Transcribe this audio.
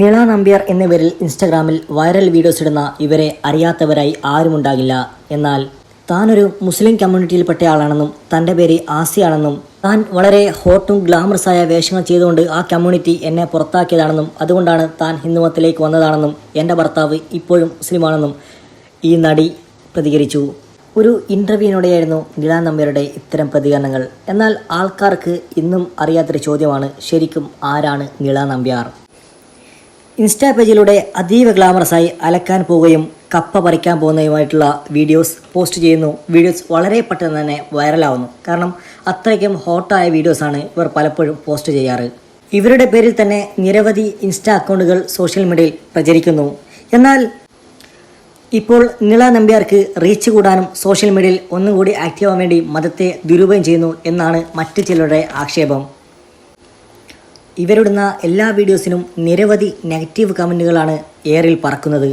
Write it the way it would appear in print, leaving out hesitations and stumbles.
നിള നമ്പ്യാർ എന്ന പേരിൽ ഇൻസ്റ്റഗ്രാമിൽ വൈറൽ വീഡിയോസ് ഇടുന്ന ഇവരെ അറിയാത്തവരായി ആരുമുണ്ടാകില്ല. എന്നാൽ താനൊരു മുസ്ലിം കമ്മ്യൂണിറ്റിയിൽപ്പെട്ടയാളാണെന്നും തൻ്റെ പേര് ആസിയാണെന്നും താൻ വളരെ ഹോട്ടും ഗ്ലാമറസായ വേഷങ്ങൾ ചെയ്തുകൊണ്ട് ആ കമ്മ്യൂണിറ്റി എന്നെ പുറത്താക്കിയതാണെന്നും അതുകൊണ്ടാണ് താൻ ഹിന്ദുമതത്തിലേക്ക് വന്നതാണെന്നും എൻ്റെ ഭർത്താവ് ഇപ്പോഴും മുസ്ലിമാണെന്നും ഈ നടി പ്രതികരിച്ചു. ഒരു ഇൻ്റർവ്യൂവിനോടെയായിരുന്നു നിള നമ്പ്യാരുടെ ഇത്തരം പ്രതികരണങ്ങൾ. എന്നാൽ ആൾക്കാർക്ക് ഇന്നും അറിയാത്തൊരു ചോദ്യമാണ്, ശരിക്കും ആരാണ് നിള നമ്പ്യാർ? ഇൻസ്റ്റാ പേജിലൂടെ അതീവ ഗ്ലാമറസായി അലക്കാൻ പോവുകയും കപ്പ പറിക്കാൻ പോകുന്നതുമായിട്ടുള്ള വീഡിയോസ് പോസ്റ്റ് ചെയ്യുന്നു. വീഡിയോസ് വളരെ പെട്ടെന്ന് തന്നെ വൈറലാവുന്നു. കാരണം അത്രയ്ക്കും ഹോട്ടായ വീഡിയോസാണ് ഇവർ പലപ്പോഴും പോസ്റ്റ് ചെയ്യാറ്. ഇവരുടെ പേരിൽ തന്നെ നിരവധി ഇൻസ്റ്റാ അക്കൗണ്ടുകൾ സോഷ്യൽ മീഡിയയിൽ പ്രചരിക്കുന്നു. എന്നാൽ ഇപ്പോൾ നിള നമ്പ്യാർക്ക് റീച്ച് കൂടാനും സോഷ്യൽ മീഡിയയിൽ ഒന്നും കൂടി ആക്റ്റീവ് ആവാൻ വേണ്ടി മതത്തെ ദുരുപയോഗം ചെയ്യുന്നു എന്നാണ് മറ്റു ചിലരുടെ ആക്ഷേപം. ഇവരിടുന്ന എല്ലാ വീഡിയോസിനും നിരവധി നെഗറ്റീവ് കമൻറ്റുകളാണ് എയറിൽ പറക്കുന്നത്.